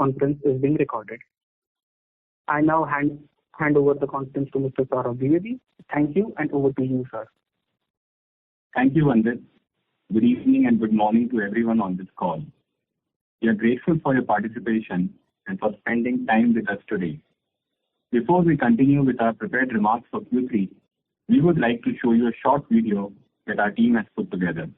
conference is being recorded. I now hand over the conference to Mr. Saurabh Dwivedi. Thank you, and over to you, sir. Thank you, Vandit. Good evening and good morning to everyone on this call. We are grateful for your participation and for spending time with us today. Before we continue with our prepared remarks for Q3, we would like to show you a short video that our team has put together.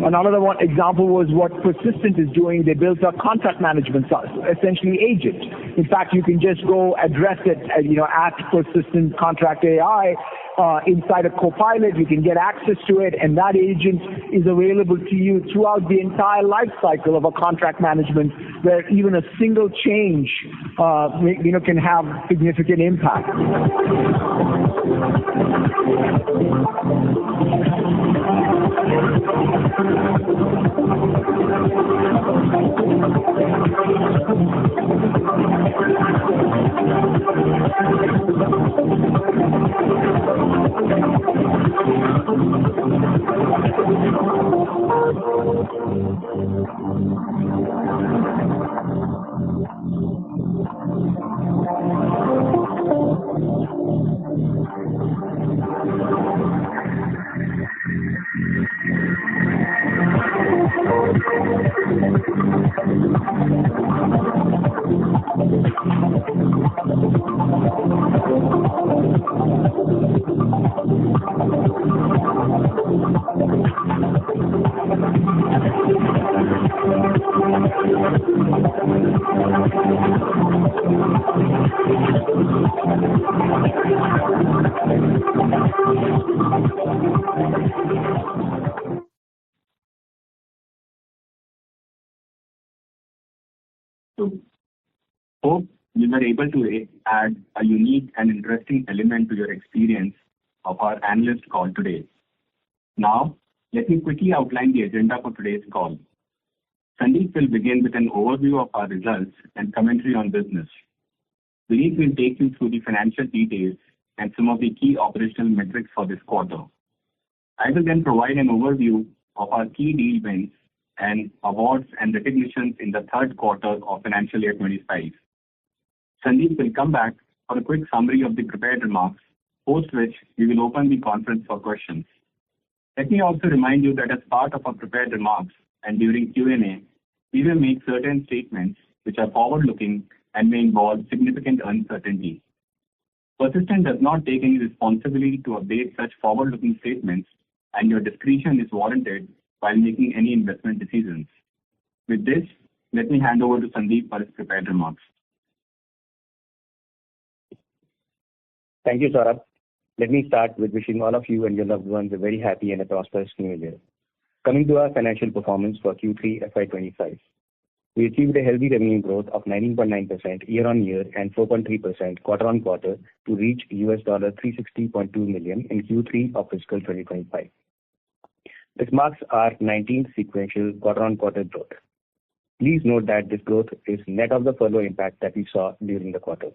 Another one example was what Persistent is doing. They built a contract management, essentially agent. In fact, you can just go address it, at Persistent Contract AI inside a Copilot. You can get access to it, and that agent is available to you throughout the entire life cycle of a contract management, where even a single change, can have significant impact. Hope you were able to add a unique and interesting element to your experience of our analyst call today. Now, let me quickly outline the agenda for today's call. Sandeep will begin with an overview of our results and commentary on business. Vineet will take you through the financial details and some of the key operational metrics for this quarter. I will then provide an overview of our key deal wins and awards and recognitions in the third quarter of financial year 25. Sandeep will come back for a quick summary of the prepared remarks, post which we will open the conference for questions. Let me also remind you that as part of our prepared remarks and during Q&A, we will make certain statements which are forward-looking and may involve significant uncertainty. Persistent does not take any responsibility to update such forward-looking statements, and your discretion is warranted while making any investment decisions. With this, let me hand over to Sandeep for his prepared remarks. Thank you, Saurabh. Let me start with wishing all of you and your loved ones a very happy and a prosperous new year. Coming to our financial performance for Q3FY25. We achieved a healthy revenue growth of 19.9% year-on-year and 4.3% quarter-on-quarter to reach $360.2 million in Q3 of fiscal 2025. This marks our 19th sequential quarter-on-quarter growth. Please note that this growth is net of the furlough impact that we saw during the quarter.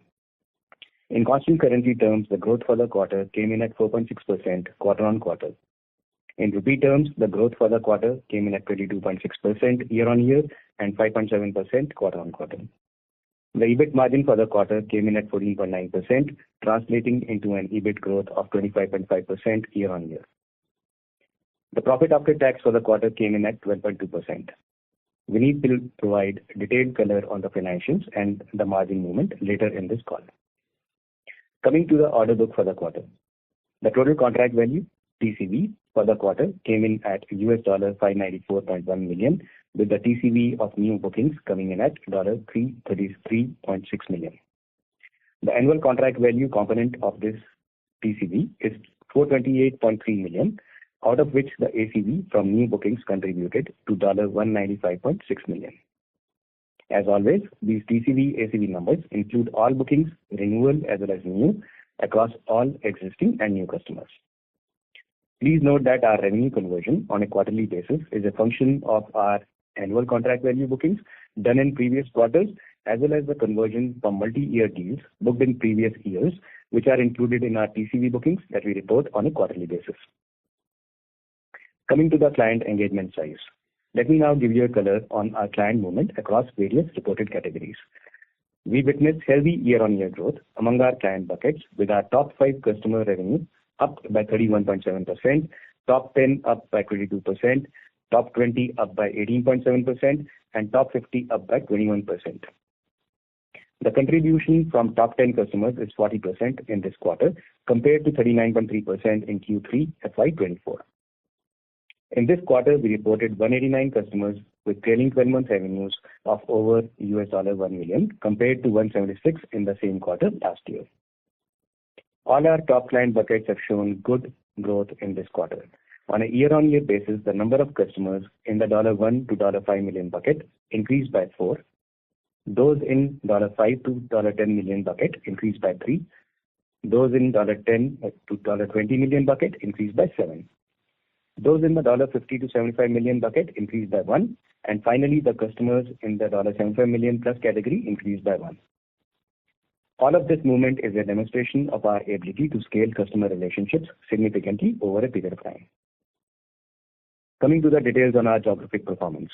In constant currency terms, the growth for the quarter came in at 4.6% quarter-on-quarter. In rupee terms, the growth for the quarter came in at 22.6% year-on-year and 5.7% quarter-on-quarter. The EBIT margin for the quarter came in at 14.9%, translating into an EBIT growth of 25.5% year-on-year. The profit after tax for the quarter came in at 12.2%. Vineet will provide detailed color on the financials and the margin movement later in this call. Coming to the order book for the quarter. The total contract value, TCV, for the quarter came in at $594.1 million, with the TCV of new bookings coming in at $333.6 million. The annual contract value component of this TCV is $428.3 million, out of which the ACV from new bookings contributed to $195.6 million. As always, these TCV ACV numbers include all bookings, renewal as well as new, across all existing and new customers. Please note that our revenue conversion on a quarterly basis is a function of our annual contract value bookings done in previous quarters, as well as the conversion from multi-year deals booked in previous years, which are included in our TCV bookings that we report on a quarterly basis. Coming to the client engagement size. Let me now give you a color on our client movement across various reported categories. We witnessed healthy year-on-year growth among our client buckets, with our top 5 customer revenue up by 31.7%, top 10 up by 22%, top 20 up by 18.7%, and top 50 up by 21%. The contribution from top 10 customers is 40% in this quarter, compared to 39.3% in Q3 FY24. In this quarter, we reported 189 customers with trailing 12 month revenues of over $1 million, compared to 176 in the same quarter last year. All our top client buckets have shown good growth in this quarter. On a year-on-year basis, the number of customers in the $1 to $5 million bucket increased by 4. Those in $5 to $10 million bucket increased by 3. Those in $10 to $20 million bucket increased by 7. Those in the $50 to $75 million bucket increased by 1. And finally, the customers in the $75 million plus category increased by 1. All of this movement is a demonstration of our ability to scale customer relationships significantly over a period of time. Coming to the details on our geographic performance.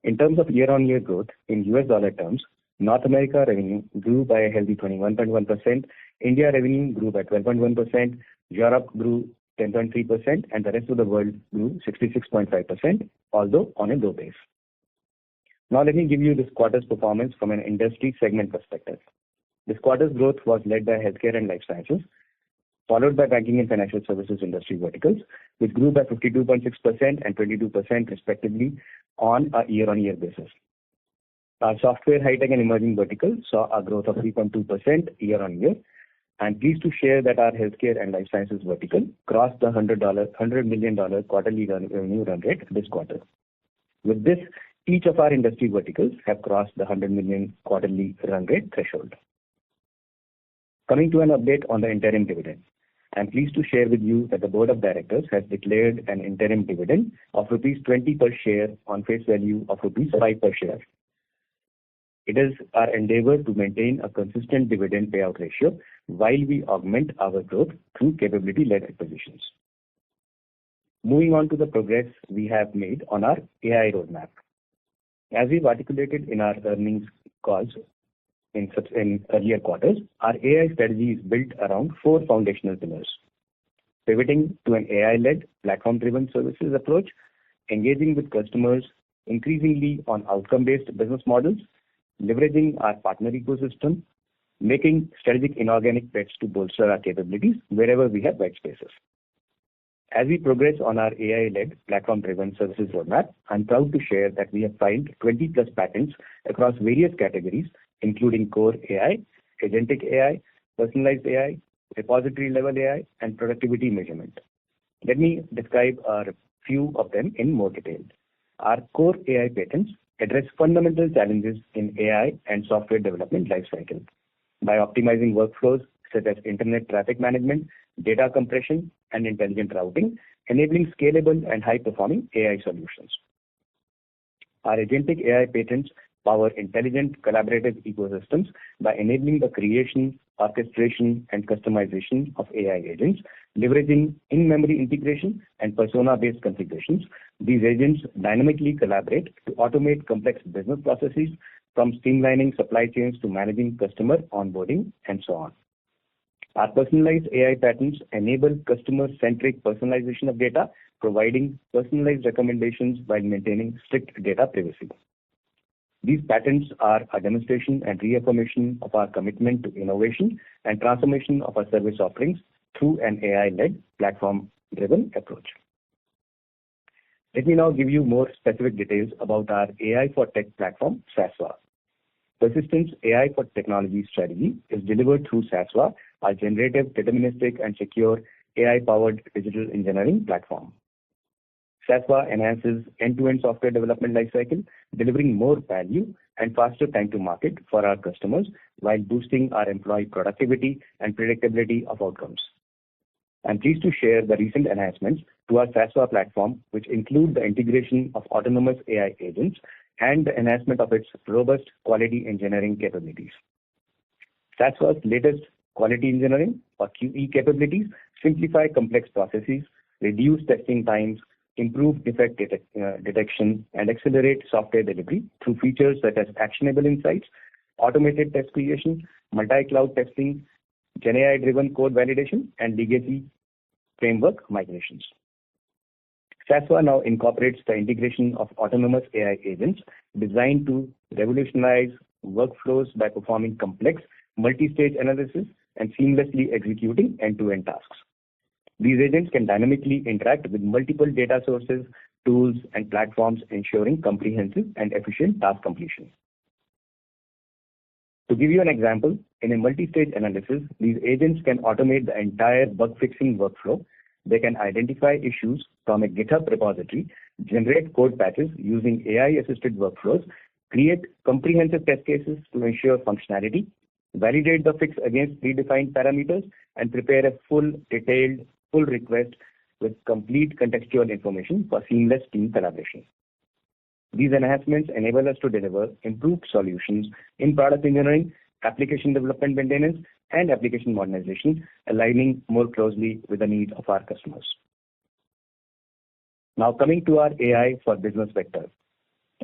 In terms of year-on-year growth in US dollar terms, North America revenue grew by a healthy 21.1%, India revenue grew by 12.1%, Europe grew 10.3%, and the rest of the world grew 66.5%, although on a low base. Now let me give you this quarter's performance from an industry segment perspective. This quarter's growth was led by healthcare and life sciences, followed by banking and financial services industry verticals, which grew by 52.6% and 22% respectively on a year-on-year basis. Our software, high-tech and emerging vertical saw a growth of 3.2% year-on-year. I'm pleased to share that our healthcare and life sciences vertical crossed the $100 million quarterly revenue run rate this quarter. With this, each of our industry verticals have crossed the $100 million quarterly run rate threshold. Coming to an update on the interim dividend. I'm pleased to share with you that the board of directors has declared an interim dividend of rupees 20 per share on face value of rupees 5 per share. It is our endeavor to maintain a consistent dividend payout ratio while we augment our growth through capability-led acquisitions. Moving on to the progress we have made on our AI roadmap. As we've articulated in our earnings calls in earlier quarters, our AI strategy is built around 4 foundational pillars. Pivoting to an AI-led, platform-driven services approach, engaging with customers increasingly on outcome-based business models, leveraging our partner ecosystem, making strategic inorganic bets to bolster our capabilities wherever we have white spaces. As we progress on our AI-led, platform-driven services roadmap, I'm proud to share that we have filed 20 plus patents across various categories, including core AI, agentic AI, personalized AI, repository-level AI, and productivity measurement. Let me describe a few of them in more detail. Our core AI patents address fundamental challenges in AI and software development lifecycle by optimizing workflows such as internet traffic management, data compression, and intelligent routing, enabling scalable and high-performing AI solutions. Our agentic AI patents power intelligent collaborative ecosystems by enabling the creation, orchestration, and customization of AI agents, leveraging in-memory integration and persona-based configurations. These agents dynamically collaborate to automate complex business processes, from streamlining supply chains to managing customer onboarding, and so on. Our personalized AI patents enable customer-centric personalization of data, providing personalized recommendations while maintaining strict data privacy. These patents are a demonstration and reaffirmation of our commitment to innovation and transformation of our service offerings through an AI-led, platform-driven approach. Let me now give you more specific details about our AI for Tech platform, SASVA. Persistent's AI for technology strategy is delivered through SASVA, our generative, deterministic, and secure AI-powered digital engineering platform. SASVA enhances end-to-end software development lifecycle, delivering more value and faster time to market for our customers while boosting our employee productivity and predictability of outcomes. I'm pleased to share the recent enhancements to our SASVA platform, which include the integration of autonomous AI agents and the enhancement of its robust quality engineering capabilities. SASVA's latest quality engineering or QE capabilities simplify complex processes, reduce testing times, improve defect detection, and accelerate software delivery through features such as actionable insights, automated test creation, multi-cloud testing, GenAI-driven code validation, and legacy framework migrations. SASVA now incorporates the integration of autonomous AI agents designed to revolutionize workflows by performing complex multi-stage analysis and seamlessly executing end-to-end tasks. These agents can dynamically interact with multiple data sources, tools, and platforms, ensuring comprehensive and efficient task completion. To give you an example, in a multi-stage analysis, these agents can automate the entire bug-fixing workflow. They can identify issues from a GitHub repository, generate code patches using AI-assisted workflows, create comprehensive test cases to ensure functionality, validate the fix against predefined parameters, and prepare a full pull request with complete contextual information for seamless team collaboration. These enhancements enable us to deliver improved solutions in product engineering, application development maintenance, and application modernization, aligning more closely with the needs of our customers. Now coming to our AI for business vector.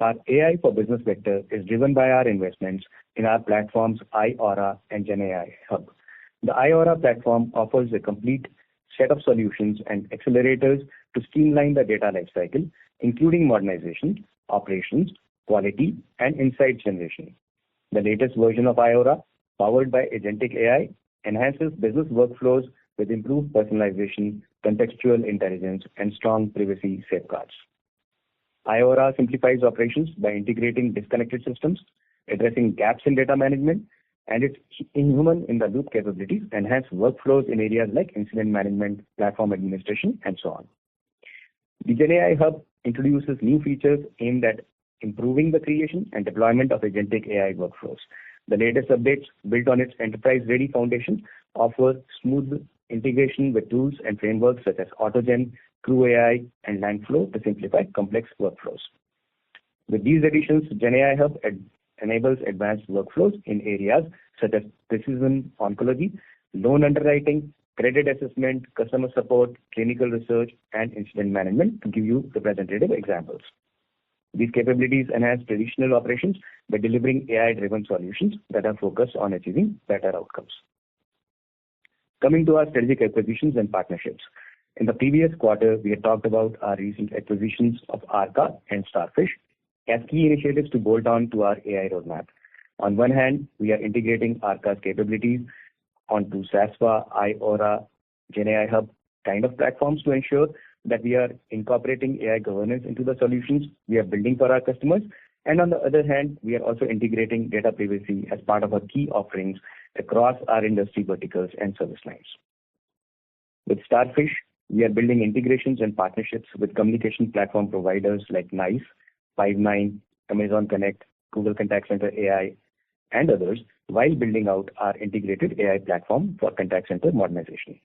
Our AI for business vector is driven by our investments in our platforms iAura and GenAI Hub. The iAura platform offers a complete set of solutions and accelerators to streamline the data lifecycle, including modernization, operations, quality, and insight generation. The latest version of iAura, powered by agentic AI, enhances business workflows with improved personalization, contextual intelligence, and strong privacy safeguards. iAura simplifies operations by integrating disconnected systems, addressing gaps in data management, and its human-in-the-loop capabilities enhance workflows in areas like incident management, platform administration, and so on. The GenAI Hub introduces new features aimed at improving the creation and deployment of agentic AI workflows. The latest updates, built on its enterprise-ready foundation, offer smooth integration with tools and frameworks such as AutoGen, crore, and Langflow to simplify complex workflows. With these additions, GenAI Hub enables advanced workflows in areas such as precision oncology, loan underwriting, credit assessment, customer support, clinical research, and incident management, to give you representative examples. These capabilities enhance traditional operations by delivering AI-driven solutions that are focused on achieving better outcomes. Coming to our strategic acquisitions and partnerships. In the previous quarter, we had talked about our recent acquisitions of Arca and Starfish as key initiatives to bolt on to our AI roadmap. On one hand, we are integrating Arca's capabilities onto SASVA, iAura, GenAI Hub kind of platforms to ensure that we are incorporating AI governance into the solutions we are building for our customers. And on the other hand, we are also integrating data privacy as part of our key offerings across our industry verticals and service lines. With Starfish, we are building integrations and partnerships with communication platform providers like NICE, Five9, Amazon Connect, Google Contact Center AI, and others, while building out our integrated AI platform for contact center modernization.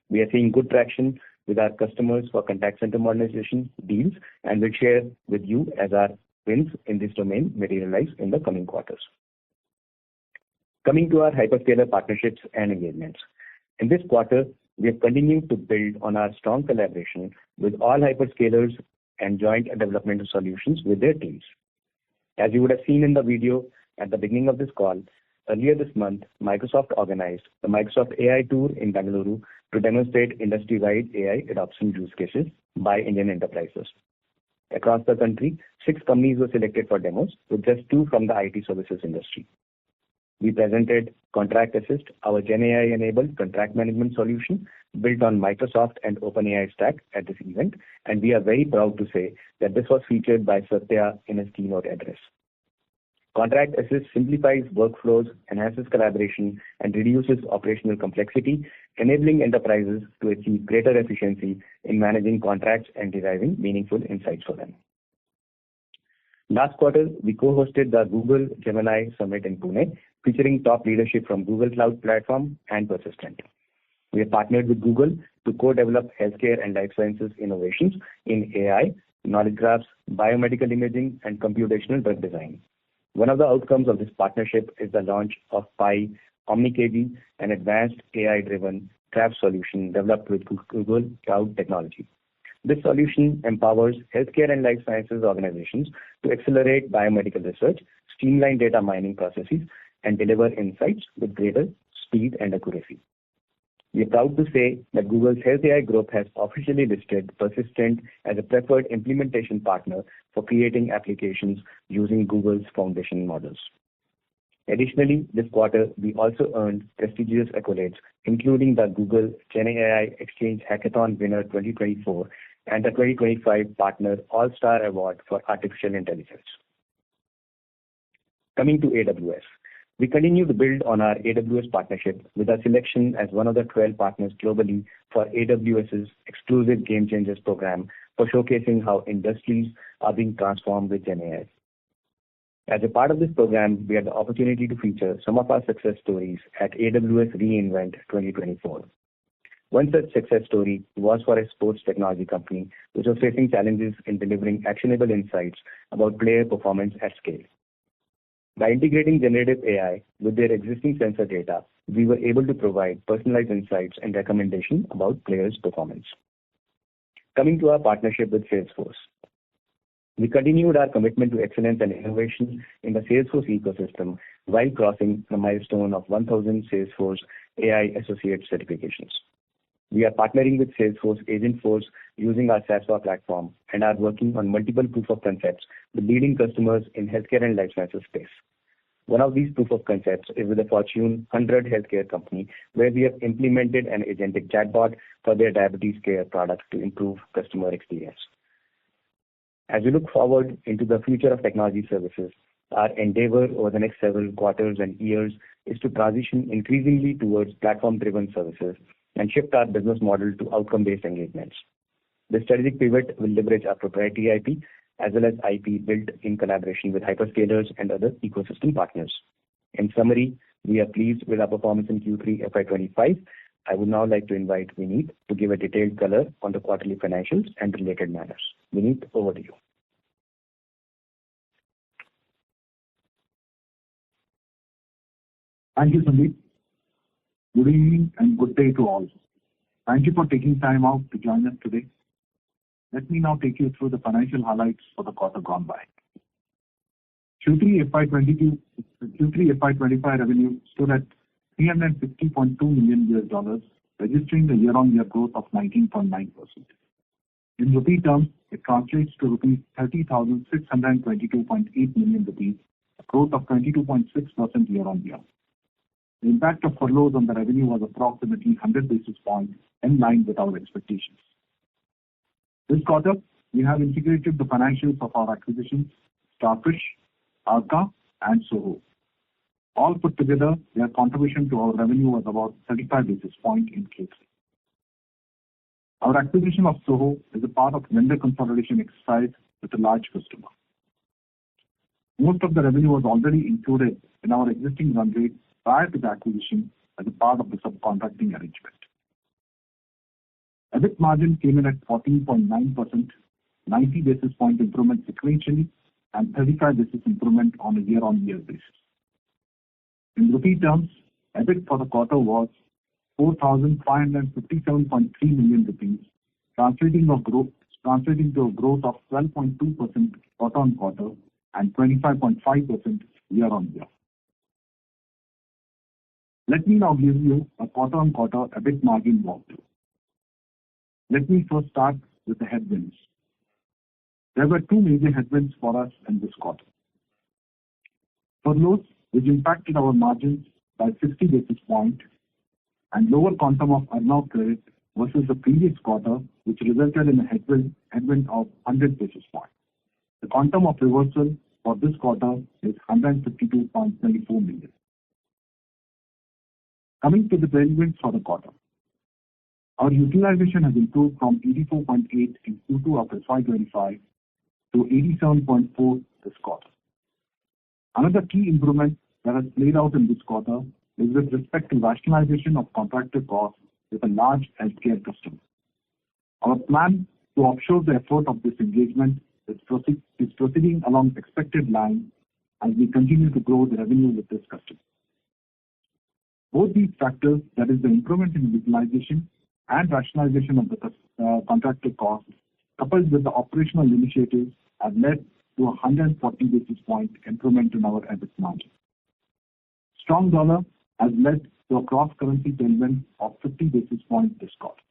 We are seeing good traction with our customers for contact center modernization deals, and will share with you as our wins in this domain materialize in the coming quarters. Coming to our hyperscaler partnerships and engagements. In this quarter, we have continued to build on our strong collaboration with all hyperscalers and joint development of solutions with their teams. As you would have seen in the video at the beginning of this call, earlier this month, Microsoft organized the Microsoft AI Tour in Bengaluru to demonstrate industry-wide AI adoption use cases by Indian enterprises. Across the country, 6 companies were selected for demos, with just 2 from the IT services industry. We presented Contract Assist, our GenAI-enabled contract management solution built on Microsoft and OpenAI stack at this event, and we are very proud to say that this was featured by Satya in his keynote address. Contract Assist simplifies workflows, enhances collaboration, and reduces operational complexity, enabling enterprises to achieve greater efficiency in managing contracts and deriving meaningful insights for them. Last quarter, we co-hosted the Google Gemini Summit in Pune, featuring top leadership from Google Cloud Platform and Persistent. We have partnered with Google to co-develop healthcare and life sciences innovations in AI, knowledge graphs, biomedical imaging, and computational drug design. One of the outcomes of this partnership is the launch of Pi OmniKG, an advanced AI-driven graph solution developed with Google Cloud technology. This solution empowers healthcare and life sciences organizations to accelerate biomedical research, streamline data mining processes, and deliver insights with greater speed and accuracy. We are proud to say that Google's Health AI Group has officially listed Persistent as a preferred implementation partner for creating applications using Google's foundation models. Additionally, this quarter, we also earned prestigious accolades, including the Google GenAI Exchange Hackathon Winner 2024 and the 2025 Partner All-Star Award for Artificial Intelligence. Coming to AWS. We continue to build on our AWS partnership with our selection as one of the 12 partners globally for AWS's exclusive Game Changers program for showcasing how industries are being transformed with GenAI. As a part of this program, we had the opportunity to feature some of our success stories at AWS reInvent 2024. One such success story was for a sports technology company which was facing challenges in delivering actionable insights about player performance at scale. By integrating generative AI with their existing sensor data, we were able to provide personalized insights and recommendations about players' performance. Coming to our partnership with Salesforce. We continued our commitment to excellence and innovation in the Salesforce ecosystem while crossing the milestone of 1,000 Salesforce AI Associate certifications. We are partnering with Salesforce Agentforce using our SASVA platform and are working on multiple proof of concepts with leading customers in healthcare and life sciences space. One of these proof of concepts is with a Fortune 100 healthcare company where we have implemented an agentic chatbot for their diabetes care product to improve customer experience. As we look forward into the future of technology services, our endeavor over the next several quarters and years is to transition increasingly towards platform-driven services and shift our business model to outcome-based engagements. The strategic pivot will leverage our proprietary IP as well as IP built in collaboration with hyperscalers and other ecosystem partners. In summary, we are pleased with our performance in Q3FY25. I would now like to invite Vineet to give a detailed color on the quarterly financials and related matters. Vineet, over to you. Thank you, Sandeep. Good evening and good day to all. Thank you for taking time out to join us today. Let me now take you through the financial highlights for the quarter gone by. Q3FY25 revenue stood at $350.2 million, registering a year-on-year growth of 19.9%. In rupee terms, it translates to rupees 30,622.8 million rupees, a growth of 22.6% year-on-year. The impact of furloughs on the revenue was approximately 100 basis points, in line with our expectations. This quarter, we have integrated the financials of our acquisitions, Starfish, Arca, and Soho. All put together, their contribution to our revenue was about 35 basis points in Q3. Our acquisition of Soho is a part of vendor consolidation exercise with a large customer. Most of the revenue was already included in our existing run rate prior to the acquisition as a part of the subcontracting arrangement. EBIT margin came in at 14.9%, 90 basis point improvement sequentially, and 35 basis improvement on a year-on-year basis. In rupee terms, EBIT for the quarter was 4,557.3 million rupees, translating to a growth of 12.2% quarter-on-quarter and 25.5% year-on-year. Let me now give you a quarter-on-quarter EBIT margin walkthrough. Let me first start with the headwinds. There were two major headwinds for us in this quarter. Furloughs, which impacted our margins by 60 basis points, and lower quantum of earnout credit versus the previous quarter, which resulted in a headwind of 100 basis points. The quantum of reversal for this quarter is 152.24 million. Coming to the tailwinds for the quarter. Our utilization has improved from 84.8 in Q2 of FY25 to 87.4 this quarter. Another key improvement that has played out in this quarter is with respect to rationalization of contracted costs with a large healthcare customer. Our plan to offshore the effort of this engagement is proceeding along expected lines as we continue to grow the revenue with this customer. Both these factors, that is the improvement in utilization and rationalization of the contracted costs, coupled with the operational initiatives, have led to a 140 basis point improvement in our EBIT margin. Strong dollar has led to a cross-currency tailwind of 50 basis points this quarter.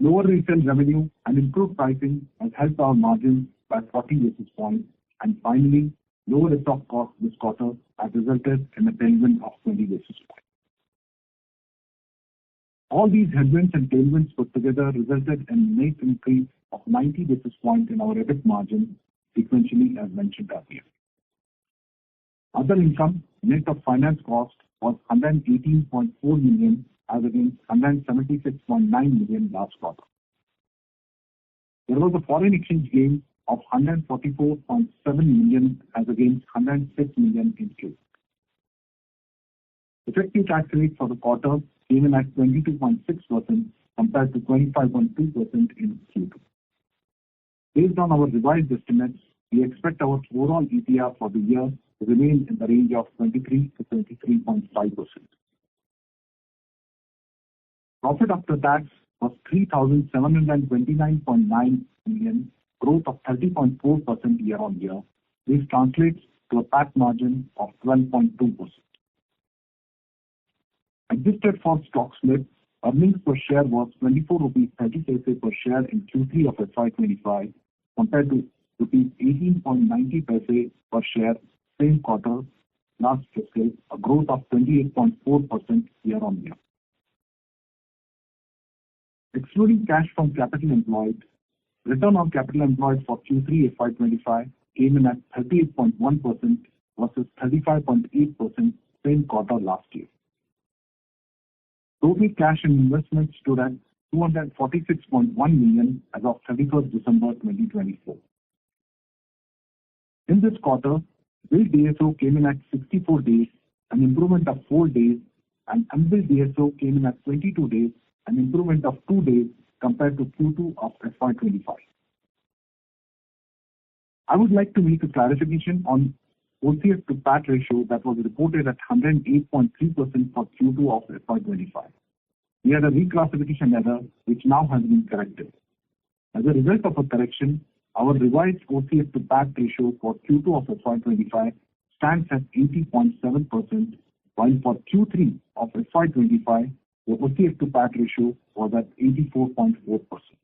Lower resale revenue and improved pricing has helped our margins by 40 basis points, and finally, lower stock costs this quarter have resulted in a tailwind of 20 basis points. All these headwinds and tailwinds put together resulted in a net increase of 90 basis points in our EBIT margin sequentially, as mentioned earlier. Other income, net of finance cost, was 118.4 million as against 176.9 million last quarter. There was a foreign exchange gain of 144.7 million as against 106 million in Q. Effective tax rate for the quarter came in at 22.6% compared to 25.2% in Q2. Based on our revised estimates, we expect our overall ETR for the year to remain in the range of 23 to 23.5%. Profit after tax was 3,729.9 million, growth of 30.4% year-on-year. This translates to a PAT margin of 12.2%. Adjusted for stock split, earnings per share was 24.30 rupees per share in Q3 of FY25 compared to rupees 18.90 per share same quarter last fiscal, a growth of 28.4% year-on-year. Excluding cash from capital employed, return on capital employed for Q3 FY25 came in at 38.1% versus 35.8% same quarter last year. Total cash and investments stood at 246.1 million as of 31st December 2024. In this quarter, billed DSO came in at 64 days, an improvement of 4 days, and unbilled DSO came in at 22 days, an improvement of 2 days compared to Q2 of FY25. I would like to make a clarification on OCF to PAT ratio that was reported at 108.3% for Q2 of FY25. We had a reclassification error which now has been corrected. As a result of a correction, our revised OCF to PAT ratio for Q2 of FY25 stands at 80.7%, while for Q3 of FY25, the OCF to PAT ratio was at 84.4%.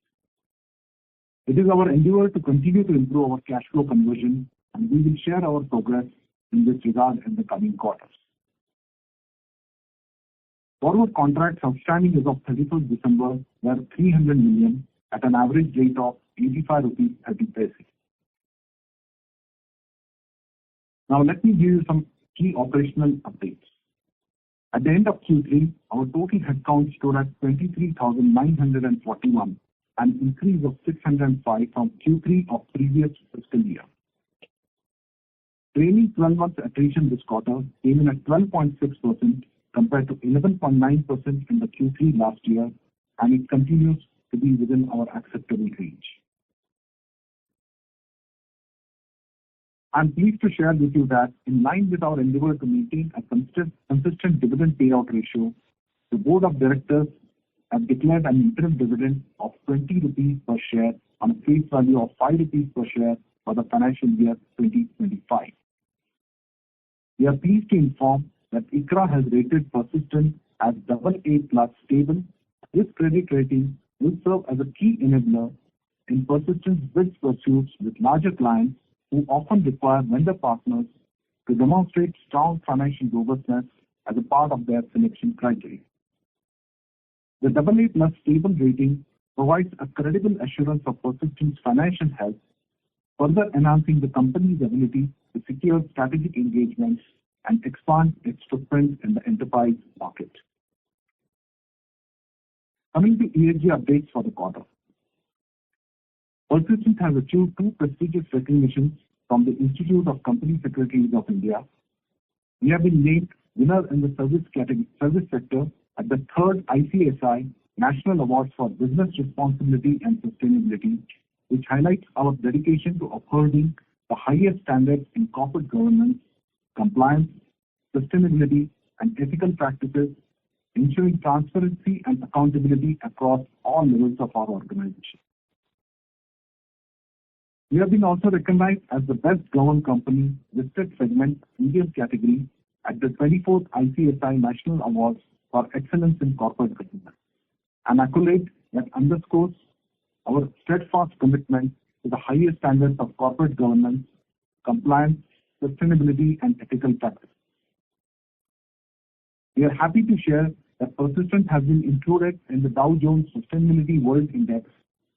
It is our endeavor to continue to improve our cash flow conversion, and we will share our progress in this regard in the coming quarters. Forward contracts outstanding as of 31st December were 300 million at an average rate of 85.30 rupees. Now let me give you some key operational updates. At the end of Q3, our total headcount stood at 23,941, an increase of 605 from Q3 of previous fiscal year. Trailing 12 months attrition this quarter came in at 12.6% compared to 11.9% in the Q3 last year, and it continues to be within our acceptable range. I am pleased to share with you that in line with our endeavor to maintain a consistent dividend payout ratio, the Board of Directors have declared an interim dividend of 20 rupees per share on a face value of 5 rupees per share for the financial year 2025. We are pleased to inform that ICRA has rated Persistent as AA+ stable. This credit rating will serve as a key enabler in Persistent's bid pursuits with larger clients who often require vendor partners to demonstrate strong financial robustness as a part of their selection criteria. The AA+ stable rating provides a credible assurance of Persistent's financial health, further enhancing the company's ability to secure strategic engagements and expand its footprint in the enterprise market. Coming to ESG updates for the quarter. Persistent has achieved two prestigious recognitions from the Institute of Company Secretaries of India. We have been named winner in the service sector at the third ICSI National Awards for Business Responsibility and Sustainability, which highlights our dedication to upholding the highest standards in corporate governance, compliance, sustainability, and ethical practices, ensuring transparency and accountability across all levels of our organization. We have been also recognized as the best governed company listed segment medium category at the 24th ICSI National Awards for Excellence in Corporate Governance, an accolade that underscores our steadfast commitment to the highest standards of corporate governance, compliance, sustainability, and ethical practice. We are happy to share that Persistent has been included in the Dow Jones Sustainability World Index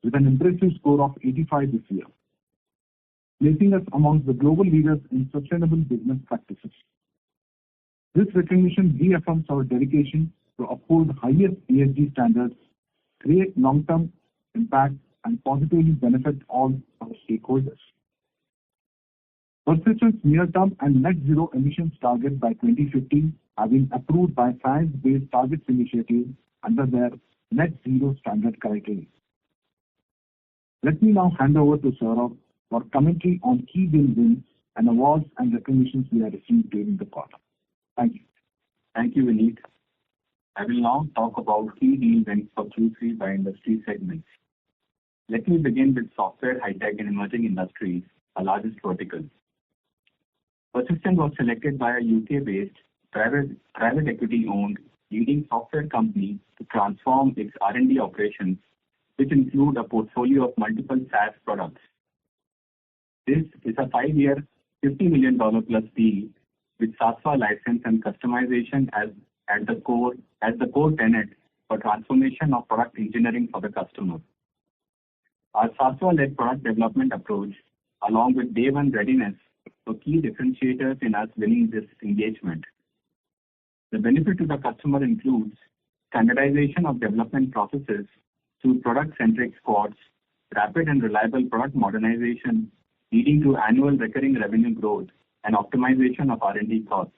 with an impressive score of 85 this year, placing us amongst the global leaders in sustainable business practices. This recognition reaffirms our dedication to uphold the highest ESG standards, create long-term impact, and positively benefit all our stakeholders. Persistent's near-term and net zero emissions target by 2050 have been approved by Science Based Targets Initiative under their net zero standard criteria. Let me now hand over to Saurabh for commentary on key deal wins and awards and recognitions we have received during the quarter. Thank you. Thank you, Vineet. I will now talk about key deal wins for Q3 by industry segments. Let me begin with software, high-tech, and emerging industries, our largest vertical. Persistent was selected by a UK-based private equity-owned leading software company to transform its R&D operations, which include a portfolio of multiple SaaS products. This is a 5-year, $50 million plus deal with SaaSwa license and customization as the core tenet for transformation of product engineering for the customer. Our SaaSwa-led product development approach, along with day one readiness, were key differentiators in us winning this engagement. The benefit to the customer includes standardization of development processes through product-centric squads, rapid and reliable product modernization, leading to annual recurring revenue growth and optimization of R&D costs.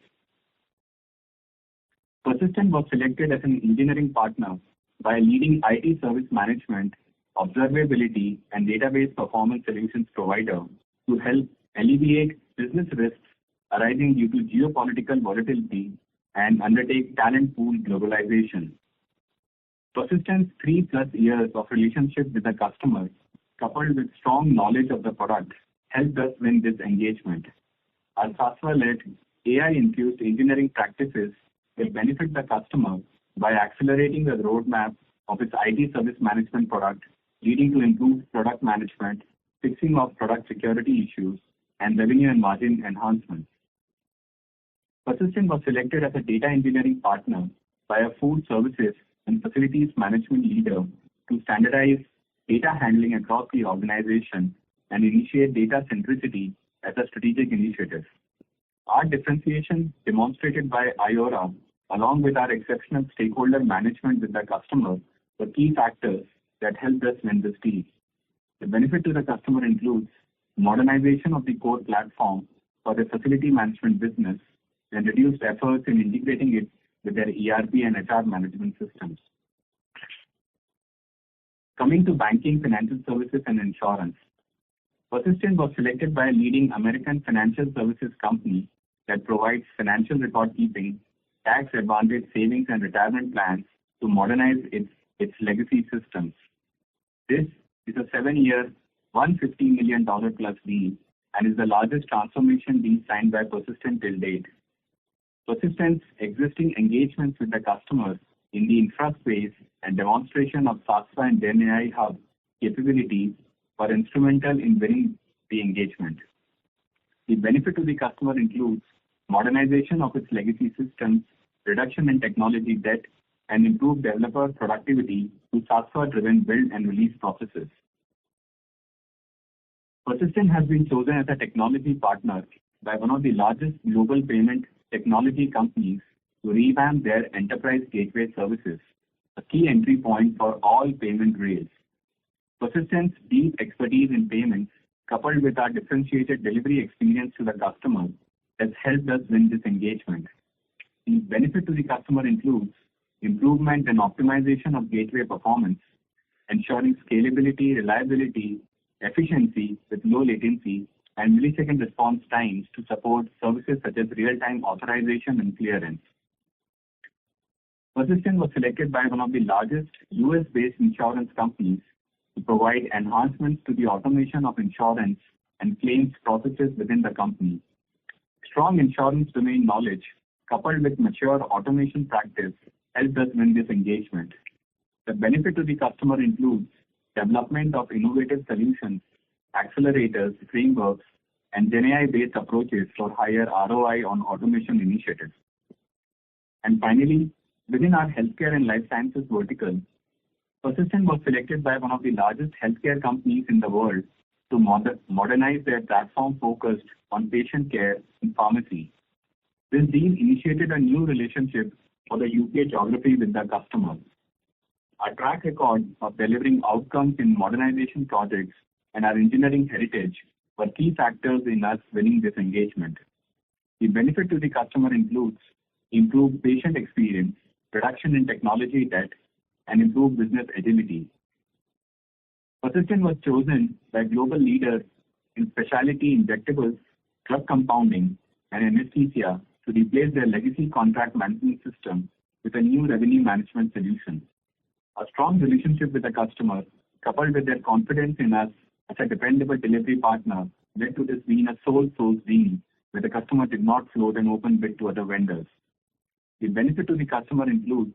Persistent was selected as an engineering partner by a leading IT service management, observability, and database performance solutions provider to help alleviate business risks arising due to geopolitical volatility and undertake talent pool globalization. Persistent's 3+ years of relationship with the customer, coupled with strong knowledge of the product, helped us win this engagement. Our SaaSwa-led AI-infused engineering practices will benefit the customer by accelerating the roadmap of its IT service management product, leading to improved product management, fixing of product security issues, and revenue and margin enhancements. Persistent was selected as a data engineering partner by a food services and facilities management leader to standardize data handling across the organization and initiate data centricity as a strategic initiative. Our differentiation demonstrated by IORA, along with our exceptional stakeholder management with the customer, were key factors that helped us win this deal. The benefit to the customer includes modernization of the core platform for the facility management business and reduced efforts in integrating it with their ERP and HR management systems. Coming to banking, financial services, and insurance. Persistent was selected by a leading American financial services company that provides financial record keeping, tax advantage savings and retirement plans to modernize its legacy systems. This is a 7-year, $150 million plus deal and is the largest transformation deal signed by Persistent till date. Persistent's existing engagements with the customers in the infra space and demonstration of SaaSwa and GenAI Hub capabilities were instrumental in winning the engagement. The benefit to the customer includes modernization of its legacy systems, reduction in technology debt, and improve developer productivity through software-driven build and release processes. Persistent has been chosen as a technology partner by one of the largest global payment technology companies to revamp their enterprise gateway services, a key entry point for all payment rails. Persistent's deep expertise in payments, coupled with our differentiated delivery experience to the customer, has helped us win this engagement. The benefit to the customer includes improvement and optimization of gateway performance, ensuring scalability, reliability, efficiency with low latency, and millisecond response times to support services such as real-time authorization and clearance. Persistent was selected by one of the largest US-based insurance companies to provide enhancements to the automation of insurance and claims processes within the company. Strong insurance domain knowledge, coupled with mature automation practice, helped us win this engagement. The benefit to the customer includes development of innovative solutions, accelerators, frameworks, and GenAI-based approaches for higher ROI on automation initiatives. And finally, within our healthcare and life sciences vertical, Persistent was selected by one of the largest healthcare companies in the world to modernize their platform focused on patient care in pharmacy. This deal initiated a new relationship for the UK geography with the customer. Our track record of delivering outcomes in modernization projects and our engineering heritage were key factors in us winning this engagement. The benefit to the customer includes improved patient experience, reduction in technology debt, and improved business agility. Persistent was chosen by global leaders in specialty injectables, drug compounding, and anesthesia to replace their legacy contract management system with a new revenue management solution. A strong relationship with the customer, coupled with their confidence in us as a dependable delivery partner, led to this being a sole source deal where the customer did not float an open bid to other vendors. The benefit to the customer includes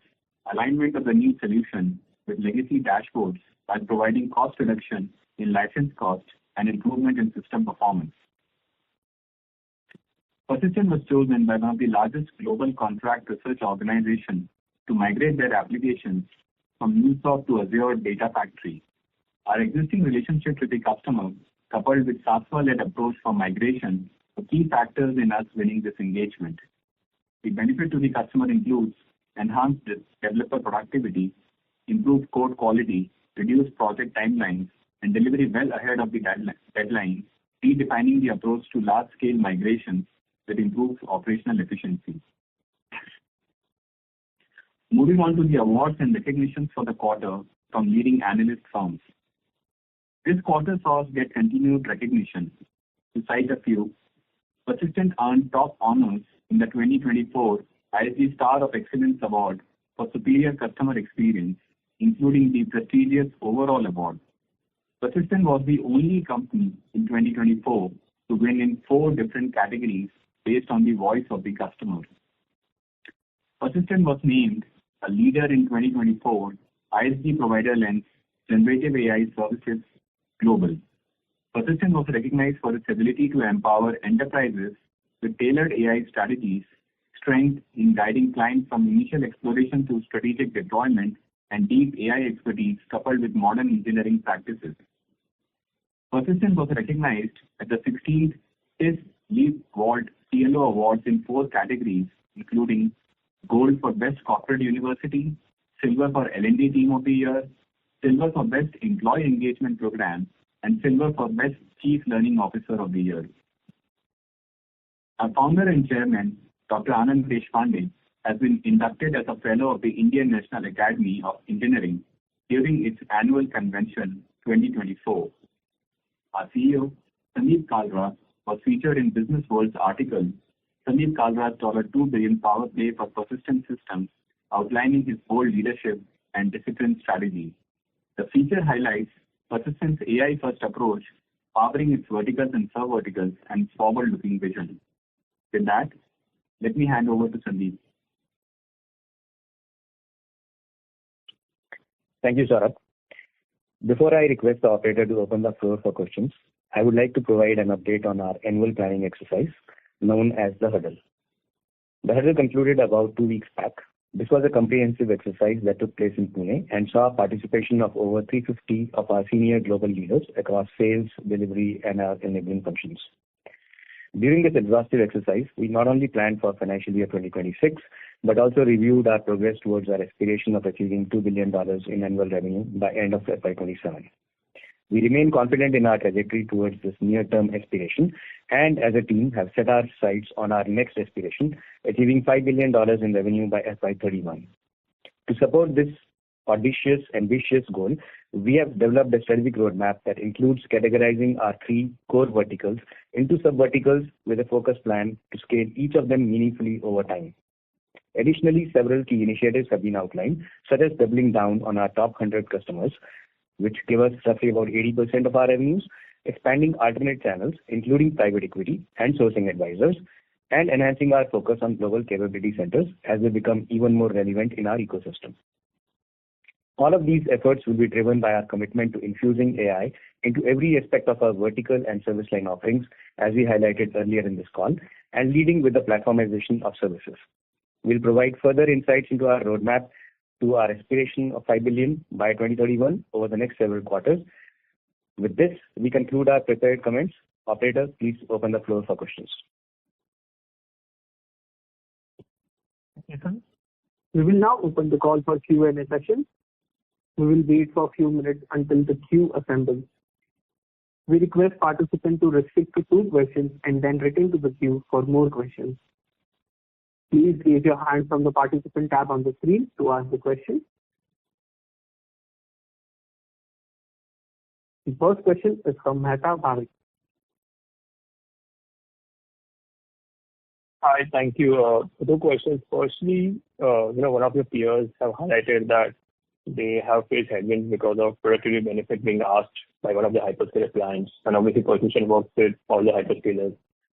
alignment of the new solution with legacy dashboards while providing cost reduction in license cost and improvement in system performance. Persistent was chosen by one of the largest global contract research organizations to migrate their applications from MuleSoft to Azure Data Factory. Our existing relationship with the customer, coupled with software-led approach for migration, were key factors in us winning this engagement. The benefit to the customer includes enhanced developer productivity, improved code quality, reduced project timelines, and delivery well ahead of the deadline, redefining the approach to large-scale migrations that improves operational efficiency. Moving on to the awards and recognitions for the quarter from leading analyst firms. This quarter saw us get continued recognition. To cite a few, Persistent earned top honors in the 2024 ISG Star of Excellence Award for Superior Customer Experience, including the prestigious Overall Award. Persistent was the only company in 2024 to win in 4 different categories based on the voice of the customer. Persistent was named a leader in 2024 ISG Provider Lens Generative AI Services Global. Persistent was recognized for its ability to empower enterprises with tailored AI strategies, strength in guiding clients from initial exploration to strategic deployment, and deep AI expertise coupled with modern engineering practices. Persistent was recognized at the 16th TIS Leap Vault CLO Awards in 4 categories, including Gold for Best Corporate University, Silver for L&D Team of the Year, Silver for Best Employee Engagement Program, and Silver for Best Chief Learning Officer of the Year. Our founder and chairman, Dr. Anand Deshpande, has been inducted as a Fellow of the Indian National Academy of Engineering during its annual convention 2024. Our CEO, Sandeep Kalra, was featured in Business World's article, Sandeep Kalra's $2 billion power play for Persistent Systems, outlining his bold leadership and disciplined strategy. The feature highlights Persistent's AI-first approach, powering its verticals and sub-verticals and its forward-looking vision. With that, let me hand over to Sandeep. Thank you, Saurabh. Before I request the operator to open the floor for questions, I would like to provide an update on our annual planning exercise known as the Huddle. The Huddle concluded about 2 weeks back. This was a comprehensive exercise that took place in Pune and saw participation of over 350 of our senior global leaders across sales, delivery, and our enabling functions. During this exhaustive exercise, we not only planned for financial year 2026, but also reviewed our progress towards our aspiration of achieving $2 billion in annual revenue by end of FY27. We remain confident in our trajectory towards this near-term aspiration, and as a team have set our sights on our next aspiration, achieving $5 billion in revenue by FY31. To support this ambitious goal, we have developed a strategic roadmap that includes categorizing our 3 core verticals into sub-verticals with a focus plan to scale each of them meaningfully over time. Additionally, several key initiatives have been outlined, such as doubling down on our top 100 customers, which give us roughly about 80% of our revenues, expanding alternate channels, including private equity and sourcing advisors, and enhancing our focus on global capability centers as they become even more relevant in our ecosystem. All of these efforts will be driven by our commitment to infusing AI into every aspect of our vertical and service line offerings, as we highlighted earlier in this call, and leading with the platformization of services. We'll provide further insights into our roadmap to our aspiration of $5 billion by 2031 over the next several quarters. With this, we conclude our prepared comments. Operator, please open the floor for questions. Okay, sir. We will now open the call for Q&A session. We will wait for a few minutes until the queue assembles. We request participants to restrict to 2 questions and then return to the queue for more questions. Please raise your hand from the participant tab on the screen to ask the question. The first question is from Mehta Bhavik. Hi, thank you. 2 questions. Firstly, one of your peers have highlighted that they have faced headwinds because of productivity benefit being asked by one of the hyperscaler clients, and obviously Persistent works with all the hyperscalers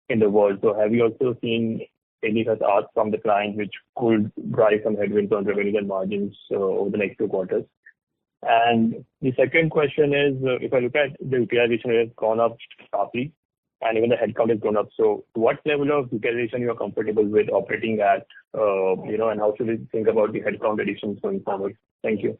in the world. So have you also seen any such ask from the client which could drive some headwinds on revenue and margins over the next 2 quarters? And the second question is, if I look at the utilization, it has gone up sharply, and even the headcount has gone up. So what level of utilization you are comfortable with operating at, and how should we think about the headcount additions going forward? Thank you.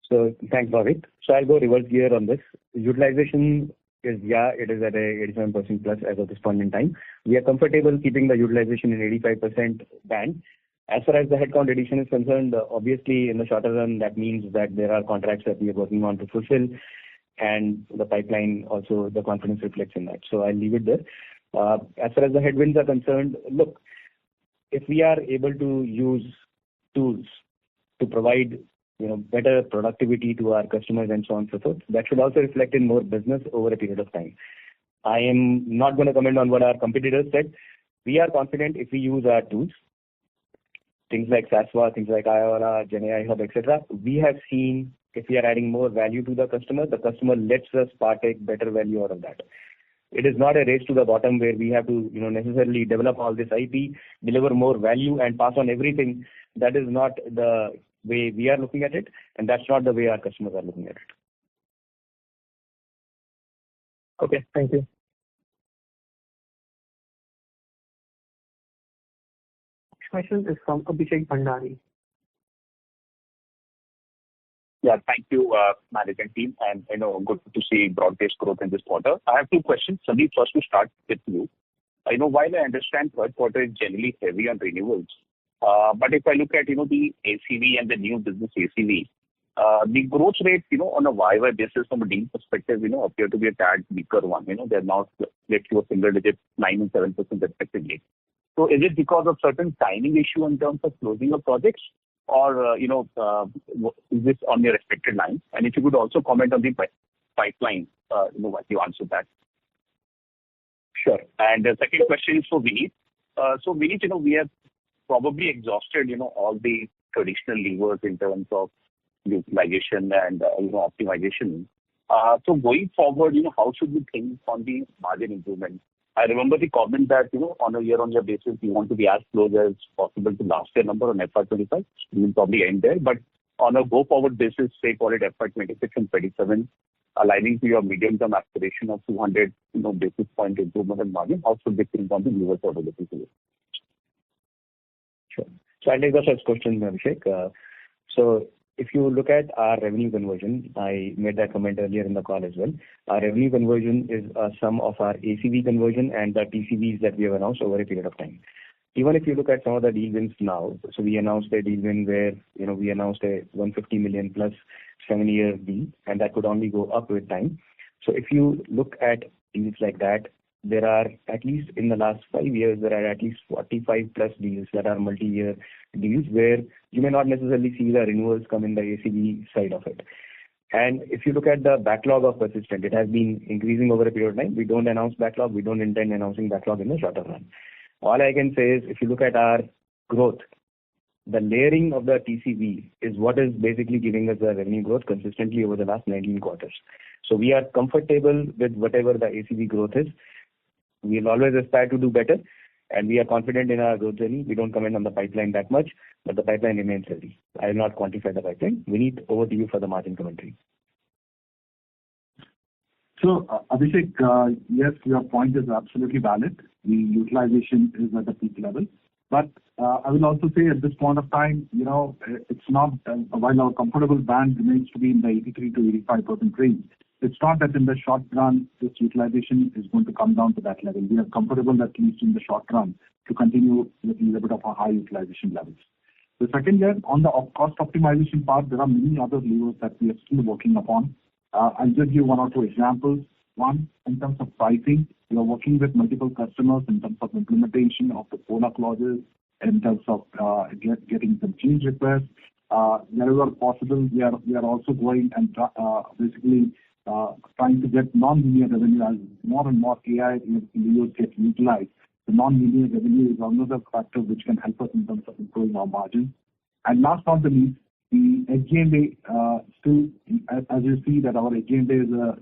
So thanks, Bhavik. So I'll go reverse gear on this. Utilization is, it is at a 87% plus as of this point in time. We are comfortable keeping the utilization in 85% band. As far as the headcount addition is concerned, obviously in the shorter run, that means that there are contracts that we are working on to fulfill, and the pipeline also, the confidence reflects in that. So I'll leave it there. As far as the headwinds are concerned, look, if we are able to use tools to provide better productivity to our customers and so on and so forth, that should also reflect in more business over a period of time. I am not going to comment on what our competitors said. We are confident if we use our tools, things like SASVA, things like IORA, GenAI Hub, etc. We have seen if we are adding more value to the customer lets us partake better value out of that. It is not a race to the bottom where we have to necessarily develop all this IP, deliver more value, and pass on everything. That is not the way we are looking at it, and that's not the way our customers are looking at it. Okay, thank you. Next question is from Abhishek Bhandari. Yeah, thank you, management team, and good to see broad-based growth in this quarter. I have 2 questions. Sandeep, first to start with you. While I understand third quarter is generally heavy on renewals, but if I look at the ACV and the new business ACV, the growth rate on a YY basis from a deal perspective appear to be a tad weaker one. They're now split to a single digit 9 and 7% respectively. So is it because of certain timing issue in terms of closing of projects, or is this on your expected line? And if you could also comment on the pipeline, what you answered that. Sure. And the second question is for Vineet. So Vineet, we have probably exhausted all the traditional levers in terms of utilization and optimization. So going forward, how should we think on the margin improvement? I remember the comment that on a year-on-year basis, we want to be as close as possible to last year number on FY25. We will probably end there, but on a go-forward basis, say call it FY26 and 27, aligning to your medium-term aspiration of 200 basis point improvement in margin, how should we think on the levers for the business? Sure. So I'll take the first question, Abhishek. So if you look at our revenue conversion, I made that comment earlier in the call as well. Our revenue conversion is a sum of our ACV conversion and the TCVs that we have announced over a period of time. Even if you look at some of the deal wins now, so we announced a deal win where, we announced a 150 million plus 7-year deal, and that could only go up with time. So if you look at deals like that, there are at least in the last 5 years, there are at least 45 plus deals that are multi-year deals where you may not necessarily see the renewals come in the ACV side of it. And if you look at the backlog of Persistent, it has been increasing over a period of time. We don't announce backlog. We don't intend announcing backlog in the shorter run. All I can say is if you look at our growth, the layering of the TCV is what is basically giving us the revenue growth consistently over the last 19 quarters. So we are comfortable with whatever the ACV growth is. We will always aspire to do better, and we are confident in our growth journey. We don't comment on the pipeline that much, but the pipeline remains healthy. I will not quantify the pipeline. Vineet, over to you for the margin commentary. So, Abhishek, yes, your point is absolutely valid. The utilization is at the peak level. But I will also say at this point of time, it's not, while our comfortable band remains to be in the 83 to 85% range, it's not that in the short run, this utilization is going to come down to that level. We are comfortable, at least in the short run, to continue with a little bit of a high utilization levels. The second year, on the cost optimization part, there are many other levers that we are still working upon. I'll just give one or two examples. One, in terms of pricing, we are working with multiple customers in terms of implementation of the COLA clauses, in terms of getting some change requests. Wherever possible, we are also going and basically trying to get non-linear revenue as more and more AI levers get utilized. The non-linear revenue is another factor which can help us in terms of improving our margins. And last but not the least, the SG&A still, as you see that our SG&A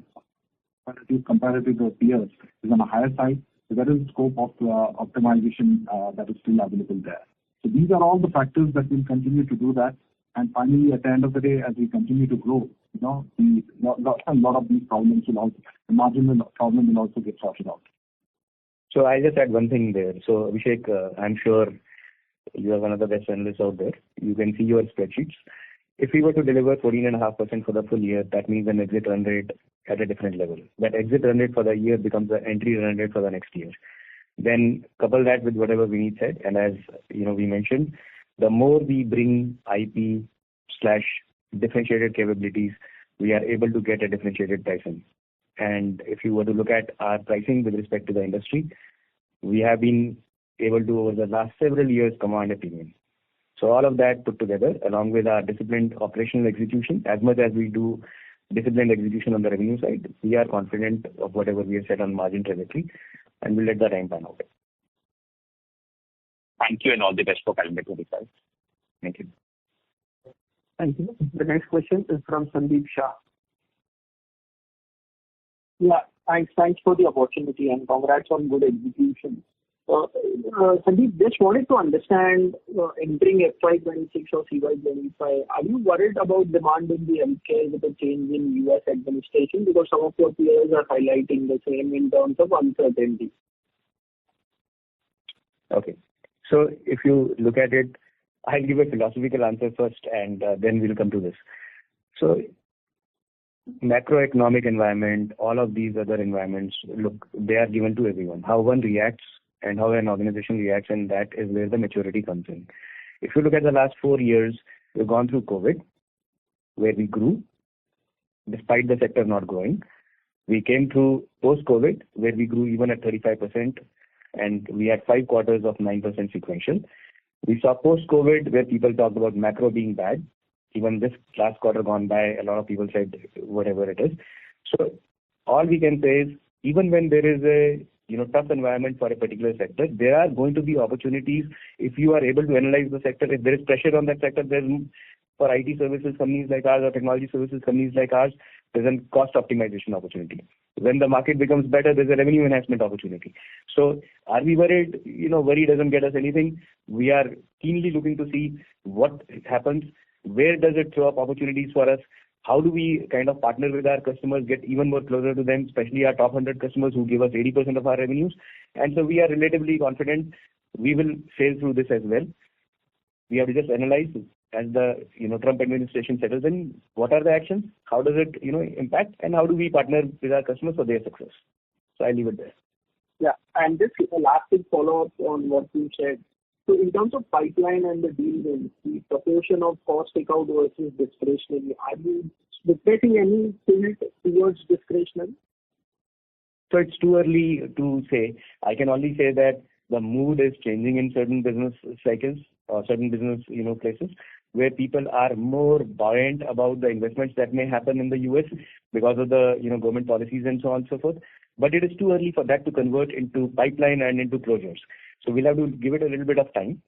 is comparative to peers, is on a higher side. So there is scope of optimization that is still available there. So these are all the factors that will continue to do that. And finally, at the end of the day, as we continue to grow, a lot of these problems will also, the marginal problem will also get sorted out. So I'll just add one thing there. So Abhishek, I'm sure you are one of the best analysts out there. You can see your spreadsheets. If we were to deliver 14.5% for the full year, that means an exit run rate at a different level. That exit run rate for the year becomes the entry run rate for the next year. Then couple that with whatever Vineet said, and as we mentioned, the more we bring IP/differentiated capabilities, we are able to get a differentiated pricing. And if you were to look at our pricing with respect to the industry, we have been able to, over the last several years, command a premium. So all of that put together, along with our disciplined operational execution, as much as we do disciplined execution on the revenue side, we are confident of whatever we have set on margin trajectory, and we'll let the time pan out. Thank you, and all the best for calendar 25. Thank you. Thank you. The next question is from Sandeep Shah. Yeah, thanks for the opportunity and congrats on good execution. Sandeep, just wanted to understand entering FY26 or CY25, are you worried about demand in the healthcare with a change in US administration? Because some of your peers are highlighting the same in terms of uncertainty. Okay. So if you look at it, I'll give a philosophical answer first and then we'll come to this. So macroeconomic environment, all of these other environments, look, they are given to everyone. How one reacts and how an organization reacts, and that is where the maturity comes in. If you look at the last 4 years, we've gone through COVID, where we grew, despite the sector not growing. We came through post-COVID, where we grew even at 35%, and we had 5 quarters of 9% sequential. We saw post-COVID, where people talked about macro being bad. Even this last quarter gone by, a lot of people said whatever it is. So all we can say is, even when there is a tough environment for a particular sector, there are going to be opportunities if you are able to analyze the sector. If there is pressure on that sector, there's for IT services companies like ours or technology services companies like ours, there's a cost optimization opportunity. When the market becomes better, there's a revenue enhancement opportunity. So are we worried? Worry doesn't get us anything. We are keenly looking to see what happens. Where does it throw up opportunities for us? How do we kind of partner with our customers, get even more closer to them, especially our top 100 customers who give us 80% of our revenues? And so we are relatively confident we will sail through this as well. We have to just analyze as the Trump administration settles in, what are the actions, how does it impact, and how do we partner with our customers for their success. So I leave it there. Yeah, and just a last quick follow-up on what you said. So in terms of pipeline and the deal wins, the proportion of cost takeout versus discretionary, are you witnessing any tilt towards discretionary? So it's too early to say. I can only say that the mood is changing in certain business cycles or certain business places where people are more buoyant about the investments that may happen in the US because of the government policies and so on and so forth. But it is too early for that to convert into pipeline and into closures. So we'll have to give it a little bit of time.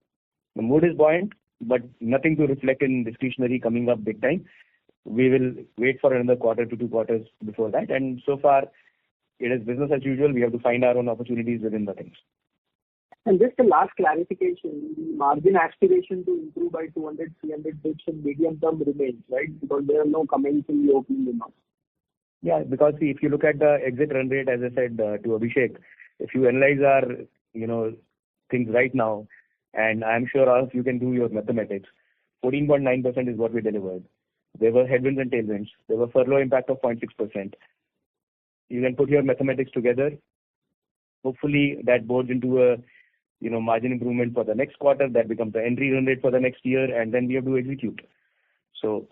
The mood is buoyant, but nothing to reflect in discretionary coming up big time. We will wait for another quarter to 2 quarters before that. And so far, it is business as usual. We have to find our own opportunities within the things. And just a last clarification, the margin aspiration to improve by 200, 300 bits in medium term remains, right? Because there are no comments in the opening remarks. Yeah, because see, if you look at the exit run rate, as I said to Abhishek, if you analyze our things right now, and I'm sure all of you can do your mathematics, 14.9% is what we delivered. There were headwinds and tailwinds. There were furlough impact of 0.6%. You can put your mathematics together. Hopefully that boards into a margin improvement for the next quarter. That becomes the entry run rate for the next year, and then we have to execute. So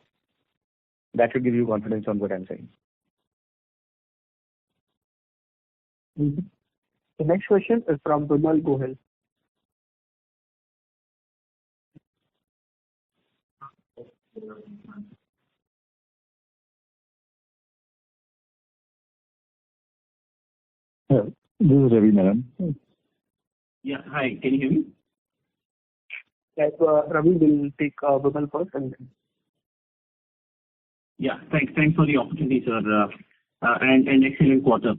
that should give you confidence on what I'm saying. Mm-hmm. The next question is from Vimal Gohil. This is Ravi Menon. Yeah, hi, can you hear me? Yes, Ravi will take Vimal first and then. Yeah, thanks for the opportunity, sir, and excellent quarter.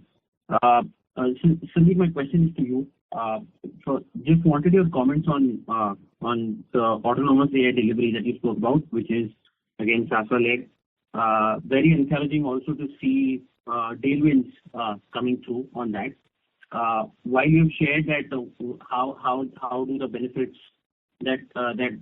Sandeep, my question is to you. So just wanted your comments on the autonomous AI delivery that you spoke about, which is again SASA-led. Very encouraging also to see tailwinds coming through on that. While you've shared that how do the benefits that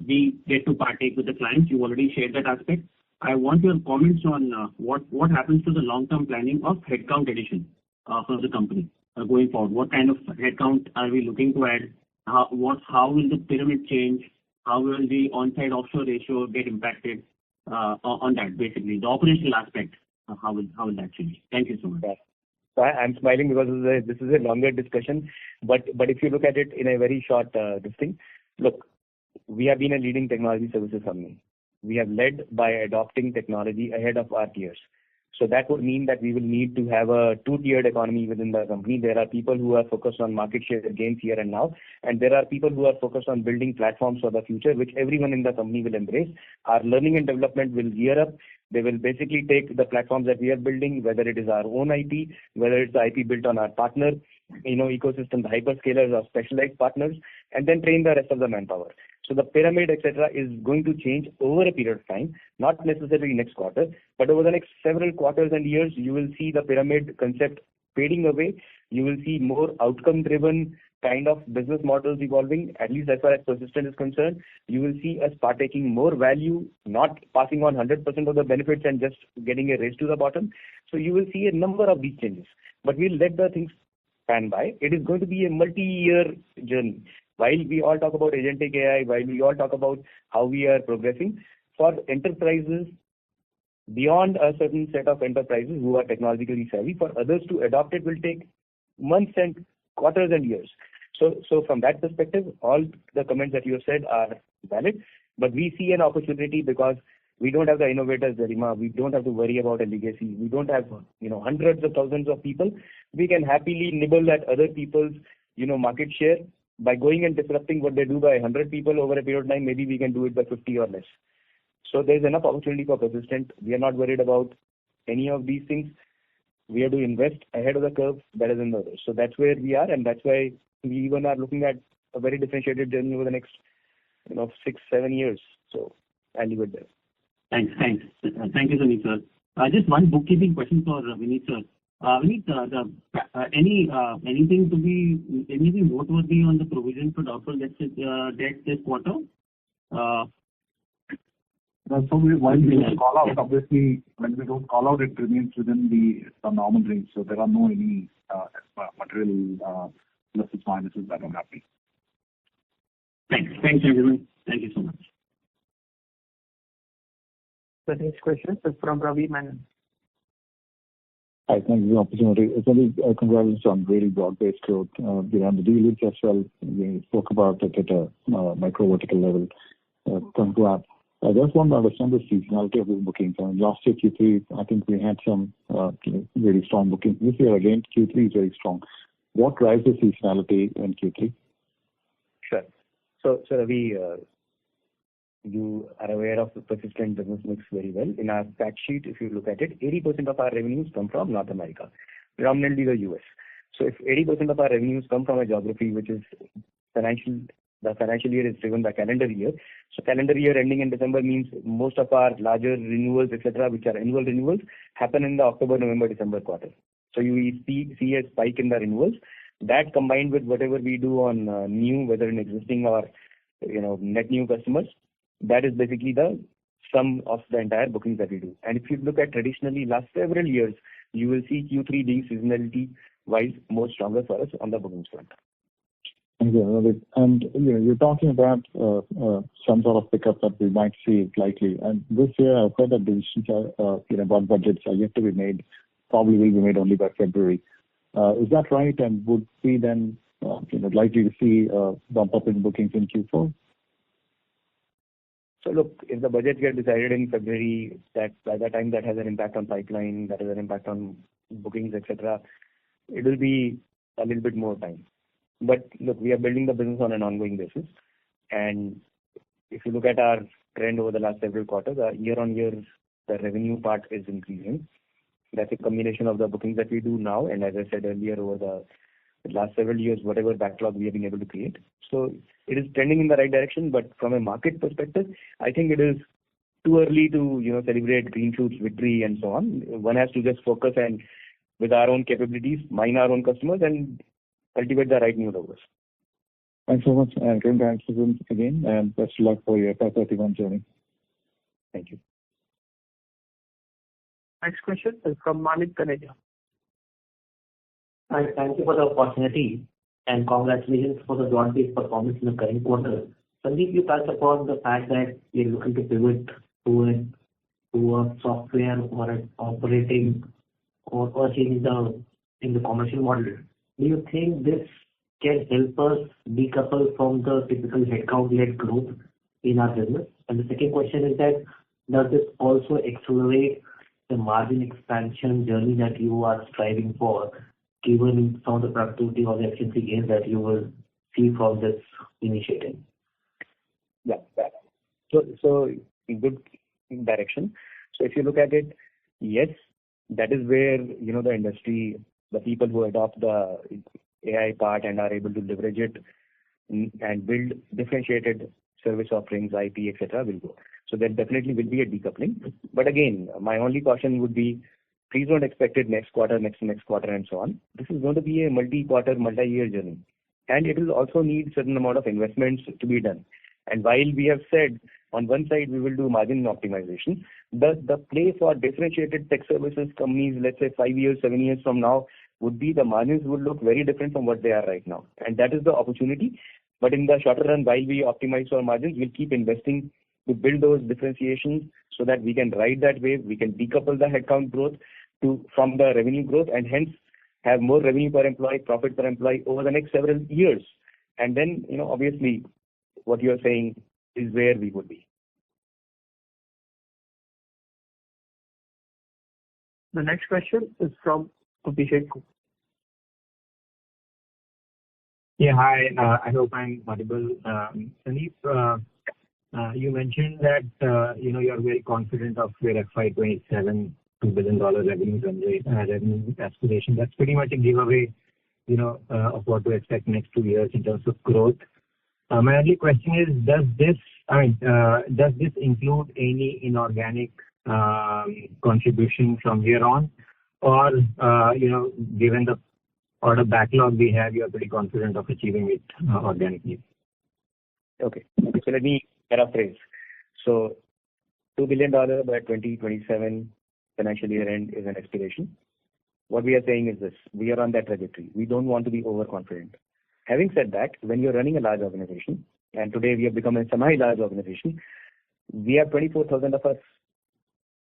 we get to partake with the clients, you already shared that aspect. I want your comments on what happens to the long-term planning of headcount addition for the company going forward. What kind of headcount are we looking to add? How will the pyramid change? How will the on-site offshore ratio get impacted on that, basically? The operational aspect, how will that change? Thank you so much. So I'm smiling because this is a longer discussion, but if you look at it in a very short thing, look, we have been a leading technology services company. We have led by adopting technology ahead of our peers. So that would mean that we will need to have a two-tiered economy within the company. There are people who are focused on market share gains here and now, and there are people who are focused on building platforms for the future, which everyone in the company will embrace. Our learning and development will gear up. They will basically take the platforms that we are building, whether it is our own IP, whether it's the IP built on our partner, ecosystem, the hyperscalers or specialized partners, and then train the rest of the manpower. So the pyramid, etc., is going to change over a period of time, not necessarily next quarter, but over the next several quarters and years, you will see the pyramid concept fading away. You will see more outcome-driven kind of business models evolving, at least as far as Persistent is concerned. You will see us partaking more value, not passing on 100% of the benefits and just getting a race to the bottom. So you will see a number of these changes, but we'll let the things pan by. It is going to be a multi-year journey. While we all talk about agentic AI, while we all talk about how we are progressing, for enterprises, beyond a certain set of enterprises who are technologically savvy, for others to adopt it will take months and quarters and years. So from that perspective, all the comments that you have said are valid, but we see an opportunity because we don't have the innovators, Garima. We don't have to worry about a legacy. We don't have hundreds of thousands of people. We can happily nibble at other people's market share by going and disrupting what they do by 100 people over a period of time. Maybe we can do it by 50 or less. So there's enough opportunity for Persistent. We are not worried about any of these things. We have to invest ahead of the curve better than the others. So that's where we are, and that's why we even are looking at a very differentiated journey over the next 6-7 years. So I'll leave it there. Thanks. Thank you, Sandeep, sir. Just one bookkeeping question for Vineet, sir. Vineet, anything noteworthy on the provision for doubtful debt this quarter? While we don't call out, obviously, when we don't call out, it remains within the normal range. So there are no any material pluses, minuses that are happening. Thanks. Thanks, everyone. Thank you so much. The next question is from Ravi Menon. Hi, thank you for the opportunity. Congratulations on really broad-based growth. On the deal wins as well, we spoke about it at a micro vertical level. Congrats. I just want to understand the seasonality of the bookings. Last year, Q3, I think we had some very strong bookings. This year, again, Q3 is very strong. What drives the seasonality in Q3? Sure. So Ravi, you are aware of the persistent business mix very well. In our fact sheet, if you look at it, 80% of our revenues come from North America, predominantly the US. So if 80% of our revenues come from a geography which is the financial year is driven by calendar year. So calendar year ending in December means most of our larger renewals, etc., which are annual renewals, happen in the October, November, December quarter. So you see a spike in the renewals. That combined with whatever we do on new, whether in existing or net new customers, that is basically the sum of the entire bookings that we do. And if you look at traditionally last several years, you will see Q3 being seasonality-wise more stronger for us on the bookings front. Thank you. And you're talking about some sort of pickup that we might see likely. And this year, I've heard that decisions about budgets are yet to be made, probably will be made only by February. Is that right? And would we then likely to see a bump up in bookings in Q4? So look, if the budget gets decided in February, that by that time that has an impact on pipeline, that has an impact on bookings, etc., it will be a little bit more time. But look, we are building the business on an ongoing basis. And if you look at our trend over the last several quarters, year on year, the revenue part is increasing. That's a combination of the bookings that we do now. And as I said earlier, over the last several years, whatever backlog we have been able to create. So it is trending in the right direction. But from a market perspective, I think it is too early to celebrate green shoots, victory, and so on. One has to just focus and with our own capabilities, mine our own customers, and cultivate the right new logos. Thanks so much, and congratulations again, and best of luck for your FY31 journey. Thank you. Next question is from Malik Kaneja. Hi, thank you for the opportunity, and congratulations for the broad-based performance in the current quarter. Sandeep, you touched upon the fact that you're looking to pivot to a software or an operating or change in the commercial model. Do you think this can help us decouple from the typical headcount-led growth in our business? And the second question is that, does this also accelerate the margin expansion journey that you are striving for, given some of the productivity or the efficiency gains that you will see from this initiative? Yeah. So in good direction. So if you look at it, yes, that is where, the industry, the people who adopt the AI part and are able to leverage it and build differentiated service offerings, IP, etc., will go. So there definitely will be a decoupling. But again, my only caution would be, please don't expect it next quarter, next quarter, and so on. This is going to be a multi-quarter, multi-year journey. And it will also need certain amount of investments to be done. And while we have said, on one side, we will do margin optimization, the play for differentiated tech services companies, let's say 5 years, 7 years from now, would be the margins would look very different from what they are right now. And that is the opportunity. But in the shorter run, while we optimize our margins, we'll keep investing to build those differentiations so that we can ride that wave, we can decouple the headcount growth from the revenue growth, and hence have more revenue per employee, profit per employee over the next several years. And then, obviously, what you are saying is where we would be. The next question is from Abhishek. Yeah, hi. I hope I'm audible. Sandeep, you mentioned that you are very confident of your FY27 $2 billion revenue aspiration. That's pretty much a giveaway, of what to expect next 2 years in terms of growth. My only question is, does this include any inorganic contribution from here on, or given the order backlog we have, you are pretty confident of achieving it organically? Okay. So let me paraphrase. So $2 billion by 2027 financial year end is an aspiration. What we are saying is this: we are on that trajectory. We don't want to be overconfident. Having said that, when you're running a large organization, and today we have become a semi-large organization, we have 24,000 of us.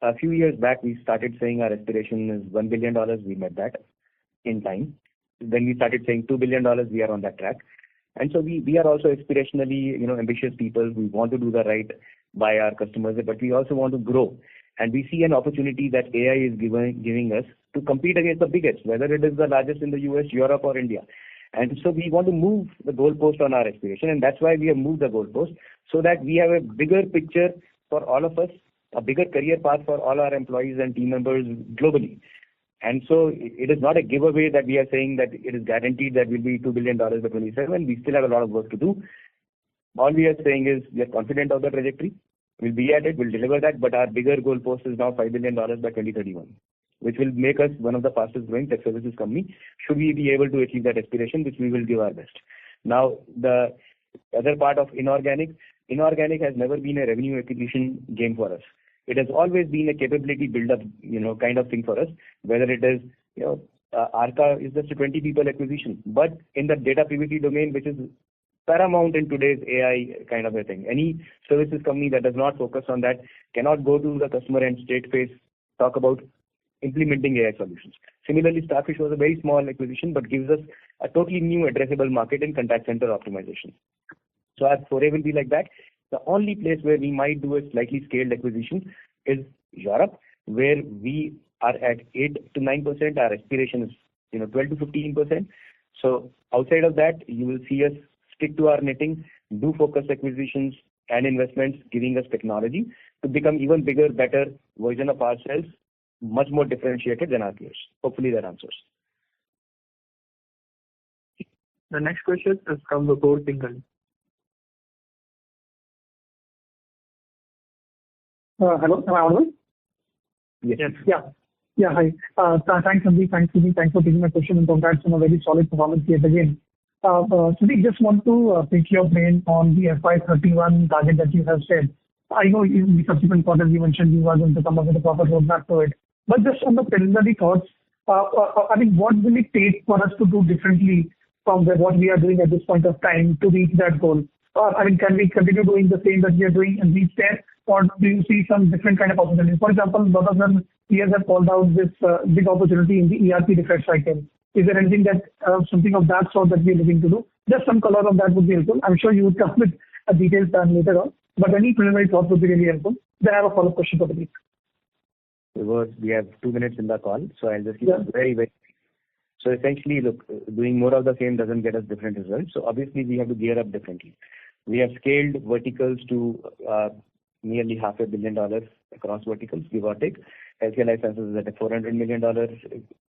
A few years back, we started saying our aspiration is $1 billion. We met that in time. Then we started saying $2 billion. We are on that track. And so we are also aspirationally, ambitious people. We want to do the right by our customers, but we also want to grow. And we see an opportunity that AI is giving us to compete against the biggest, whether it is the largest in the US, Europe, or India. And so we want to move the goalpost on our aspiration, and that's why we have moved the goalpost, so that we have a bigger picture for all of us, a bigger career path for all our employees and team members globally. And so it is not a giveaway that we are saying that it is guaranteed that we'll be $2 billion by 27. We still have a lot of work to do. All we are saying is we are confident of the trajectory. We'll be at it, we'll deliver that, but our bigger goal post is now $5 billion by 2031, which will make us one of the fastest growing tech services company, should we be able to achieve that aspiration, which we will give our best. Now, the other part of inorganic has never been a revenue acquisition game for us. It has always been a capability build-up, kind of thing for us, whether it is, Arca is just a 20 people acquisition, but in the data privacy domain, which is paramount in today's AI kind of a thing. Any services company that does not focus on that cannot go to the customer and straight face talk about implementing AI solutions. Similarly, Starfish was a very small acquisition, but gives us a totally new addressable market in contact center optimization. So our foray will be like that. The only place where we might do a slightly scaled acquisition is Europe, where we are at 8 to 9%. Our aspiration is 12 to 15%. So outside of that, you will see us stick to our knitting, do focused acquisitions and investments, giving us technology to become even bigger, better version of ourselves, much more differentiated than our peers. Hopefully that answers. The next question is from the core single. Hello, am I audible? Yes. Yeah, hi. Thanks, Sandeep. Thanks for taking my question, and congrats on a very solid performance yet again. Sandeep, just want to pick your brain on the FY31 target that you have said. I know in the subsequent quarters you mentioned you are going to come up with a proper roadmap to it. But just on the preliminary thoughts, what will it take for us to do differently from what we are doing at this point of time to reach that goal? Can we continue doing the same that we are doing and reach there? Or do you see some different kind of opportunities? For example, a lot of them peers have called out this big opportunity in the ERP refresh cycle. Is there anything something of that sort that we are looking to do? Just some color on that would be helpful. I'm sure you would come with a detailed plan later on, but any preliminary thoughts would be really helpful. Then I have a follow-up question for the week. We have 2 minutes in the call, so I'll just keep it very, very quick. So essentially, look, doing more of the same doesn't get us different results. So obviously, we have to gear up differently. We have scaled verticals to nearly $500 million across verticals, give or take. Healthcare life sciences is at a $400 million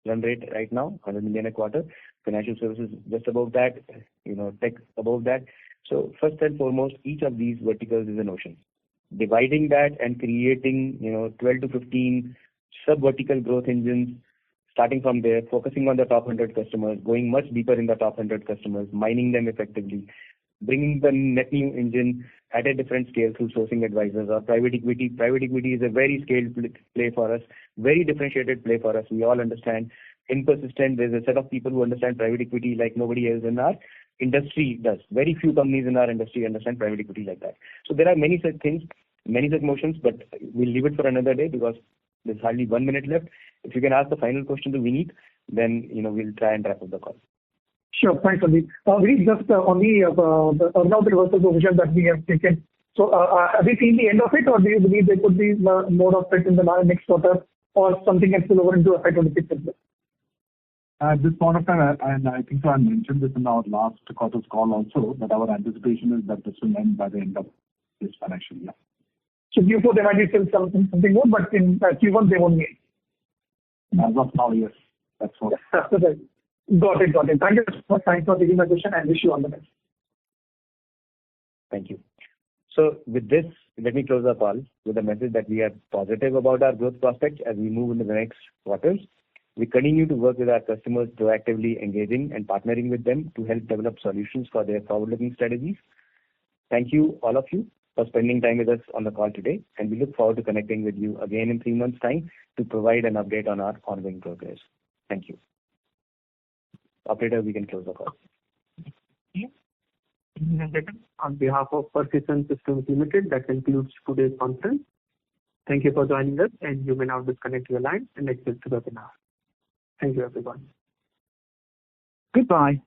run rate right now, $100 million a quarter. Financial services just above that, tech above that. So first and foremost, each of these verticals is an ocean. Dividing that and creating 12 to 15 sub-vertical growth engines, starting from there, focusing on the top 100 customers, going much deeper in the top 100 customers, mining them effectively, bringing the net new engine at a different scale through sourcing advisors or private equity. Private equity is a very scaled play for us, very differentiated play for us. We all understand in Persistent, there's a set of people who understand private equity like nobody else in our industry does. Very few companies in our industry understand private equity like that. So there are many such things, many such motions, but we'll leave it for another day because there's hardly 1 minute left. If you can ask the final question to Vineet, then we'll try and wrap up the call. Sure, thanks, Sandeep. Vineet, just on the earn-out reversal provision that we have taken. So have we seen the end of it, or do you believe there could be more of it in the next quarter, or something can spill over into FY26 as well? At this point of time, and I think I mentioned this in our last quarter's call also, that our anticipation is that this will end by the end of this financial year. So Q4 there might be still something more, but in Q1 they won't need. As of now, yes. That's what. Got it. Thank you so much. Thanks for taking my question and wish you all the best. Thank you. So with this, let me close the call with a message that we are positive about our growth prospects as we move into the next quarters. We continue to work with our customers, proactively engaging and partnering with them to help develop solutions for their forward-looking strategies. Thank you, all of you, for spending time with us on the call today, and we look forward to connecting with you again in 3 months' time to provide an update on our ongoing progress. Thank you. Operator, we can close the call. On behalf of Persistent Systems Limited, that concludes today's conference. Thank you for joining us, and you may now disconnect your line and exit the webinar. Thank you, everyone. Goodbye.